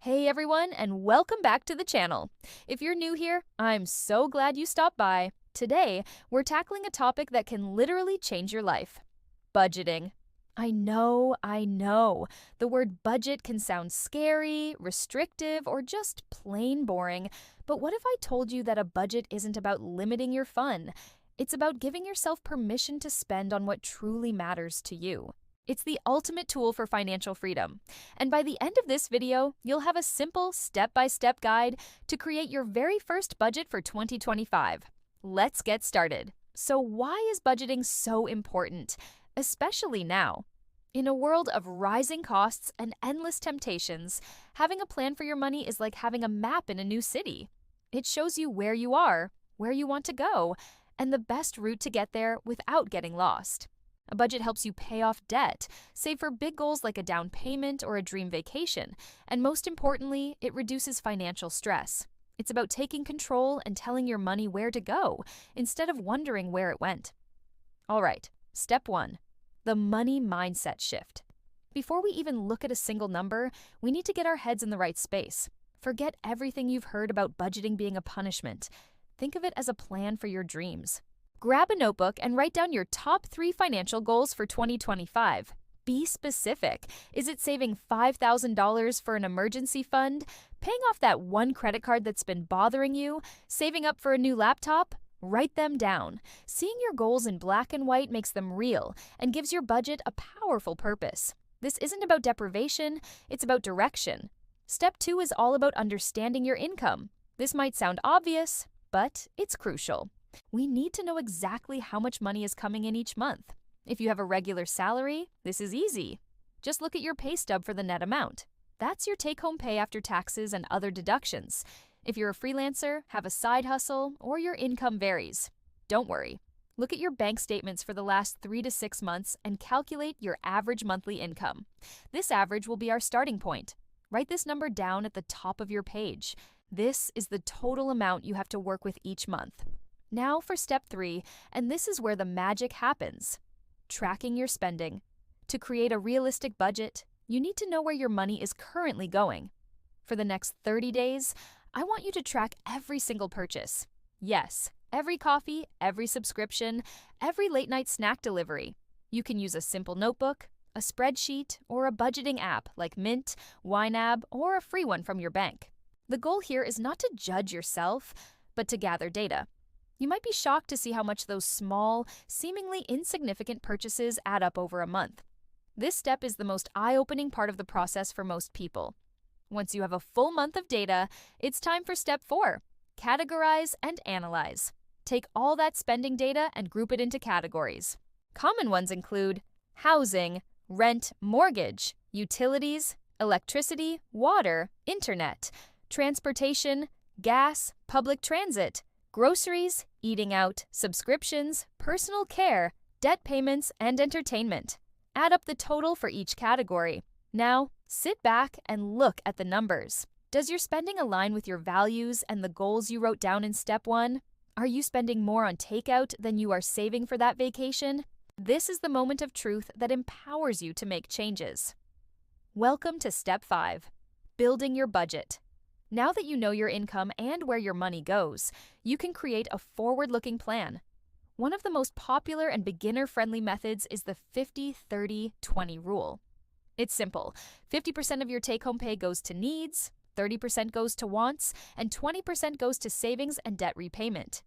Hey everyone, and welcome back to the channel. If you're new here, I'm so glad you stopped by. Today, we're tackling a topic that can literally change your life: budgeting. I know. The word budget can sound scary, restrictive, or just plain boring. But what if I told you that a budget isn't about limiting your fun? It's about giving yourself permission to spend on what truly matters to you. It's the ultimate tool for financial freedom. And by the end of this video, you'll have a simple step-by-step guide to create your very first budget for 2025. Let's get started. So why is budgeting so important, especially now? In a world of rising costs and endless temptations, having a plan for your money is like having a map in a new city. It shows you where you are, where you want to go, and the best route to get there without getting lost. A budget helps you pay off debt, save for big goals like a down payment or a dream vacation, and most importantly, it reduces financial stress. It's about taking control and telling your money where to go, instead of wondering where it went. All right, step 1, the money mindset shift. Before we even look at a single number, we need to get our heads in the right space. Forget everything you've heard about budgeting being a punishment. Think of it as a plan for your dreams. Grab a notebook and write down your top 3 financial goals for 2025. Be specific. Is it saving $5,000 for an emergency fund? Paying off that one credit card that's been bothering you? Saving up for a new laptop? Write them down. Seeing your goals in black and white makes them real and gives your budget a powerful purpose. This isn't about deprivation, it's about direction. Step 2 is all about understanding your income. This might sound obvious, but it's crucial. We need to know exactly how much money is coming in each month. If you have a regular salary, this is easy. Just look at your pay stub for the net amount. That's your take-home pay after taxes and other deductions. If you're a freelancer, have a side hustle, or your income varies, don't worry. Look at your bank statements for the last 3 to 6 months and calculate your average monthly income. This average will be our starting point. Write this number down at the top of your page. This is the total amount you have to work with each month. Now for step 3, and this is where the magic happens: tracking your spending. To create a realistic budget, you need to know where your money is currently going. For the next 30 days, I want you to track every single purchase. Yes, every coffee, every subscription, every late-night snack delivery. You can use a simple notebook, a spreadsheet, or a budgeting app like Mint, YNAB, or a free one from your bank. The goal here is not to judge yourself, but to gather data. You might be shocked to see how much those small, seemingly insignificant purchases add up over a month. This step is the most eye-opening part of the process for most people. Once you have a full month of data, it's time for step 4, categorize and analyze. Take all that spending data and group it into categories. Common ones include housing, rent, mortgage, utilities, electricity, water, internet, transportation, gas, public transit, groceries, eating out, subscriptions, personal care, debt payments, and entertainment. Add up the total for each category. Now, sit back and look at the numbers. Does your spending align with your values and the goals you wrote down in step 1? Are you spending more on takeout than you are saving for that vacation? This is the moment of truth that empowers you to make changes. Welcome to step 5, building your budget. Now that you know your income and where your money goes, you can create a forward-looking plan. One of the most popular and beginner-friendly methods is the 50-30-20 rule. It's simple. 50% of your take-home pay goes to needs, 30% goes to wants, and 20% goes to savings and debt repayment.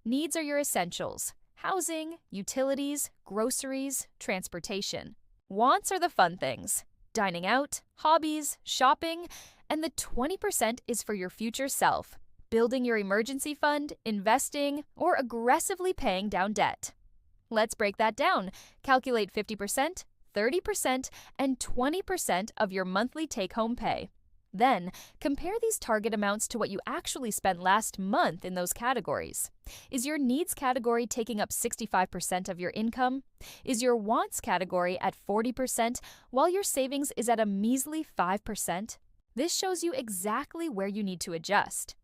Needs are your essentials: housing, utilities, groceries, transportation. Wants are the fun things: dining out, hobbies, shopping, and the 20% is for your future self, building your emergency fund, investing, or aggressively paying down debt. Let's break that down. Calculate 50%, 30%, and 20% of your monthly take-home pay. Then, compare these target amounts to what you actually spent last month in those categories. Is your needs category taking up 65% of your income? Is your wants category at 40%, while your savings is at a measly 5%? This shows you exactly where you need to adjust.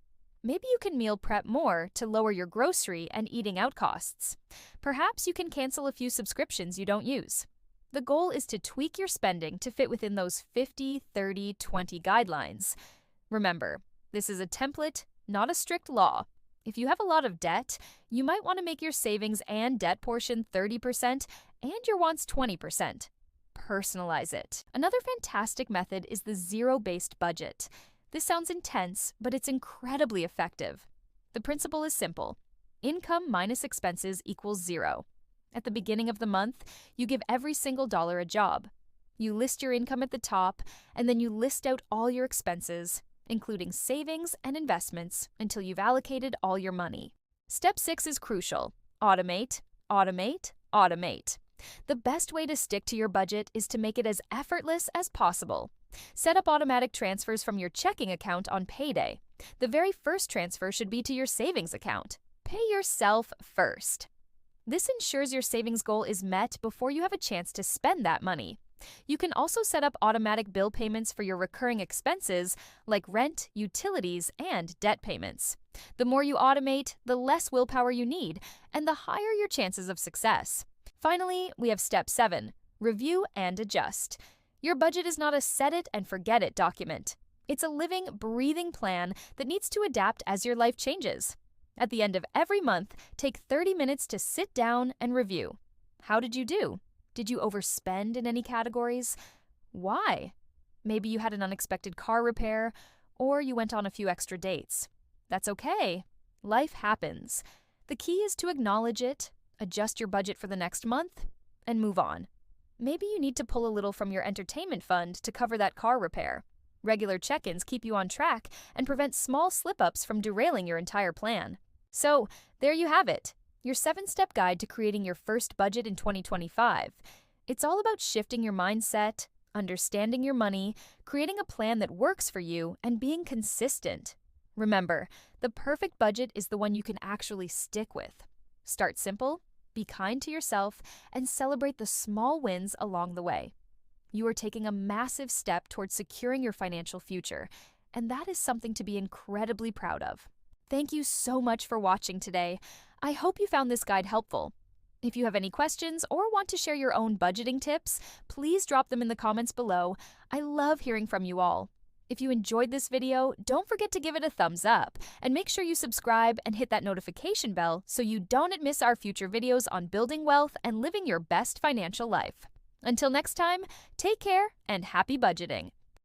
Maybe you can meal prep more to lower your grocery and eating out costs. Perhaps you can cancel a few subscriptions you don't use. The goal is to tweak your spending to fit within those 50-30-20 guidelines. Remember, this is a template, not a strict law. If you have a lot of debt, you might want to make your savings and debt portion 30% and your wants 20%. Personalize it. Another fantastic method is the zero-based budget. This sounds intense, but it's incredibly effective. The principle is simple. Income minus expenses equals zero. At the beginning of the month, you give every single dollar a job. You list your income at the top, and then you list out all your expenses, including savings and investments, until you've allocated all your money. Step 6 is crucial. Automate, automate, automate. The best way to stick to your budget is to make it as effortless as possible. Set up automatic transfers from your checking account on payday. The very first transfer should be to your savings account. Pay yourself first. This ensures your savings goal is met before you have a chance to spend that money. You can also set up automatic bill payments for your recurring expenses like rent, utilities, and debt payments. The more you automate, the less willpower you need, and the higher your chances of success. Finally, we have step 7, review and adjust. Your budget is not a set-it-and-forget-it document. It's a living, breathing plan that needs to adapt as your life changes. At the end of every month, take 30 minutes to sit down and review. How did you do? Did you overspend in any categories? Why? Maybe you had an unexpected car repair, or you went on a few extra dates. That's okay. Life happens. The key is to acknowledge it, adjust your budget for the next month, and move on. Maybe you need to pull a little from your entertainment fund to cover that car repair. Regular check-ins keep you on track and prevent small slip-ups from derailing your entire plan. So, there you have it, your 7-step guide to creating your first budget in 2025. It's all about shifting your mindset, understanding your money, creating a plan that works for you, and being consistent. Remember, the perfect budget is the one you can actually stick with. Start simple, be kind to yourself, and celebrate the small wins along the way. You are taking a massive step towards securing your financial future, and that is something to be incredibly proud of. Thank you so much for watching today. I hope you found this guide helpful. If you have any questions or want to share your own budgeting tips, please drop them in the comments below. I love hearing from you all. If you enjoyed this video, don't forget to give it a thumbs up, and make sure you subscribe and hit that notification bell so you don't miss our future videos on building wealth and living your best financial life. Until next time, take care and happy budgeting.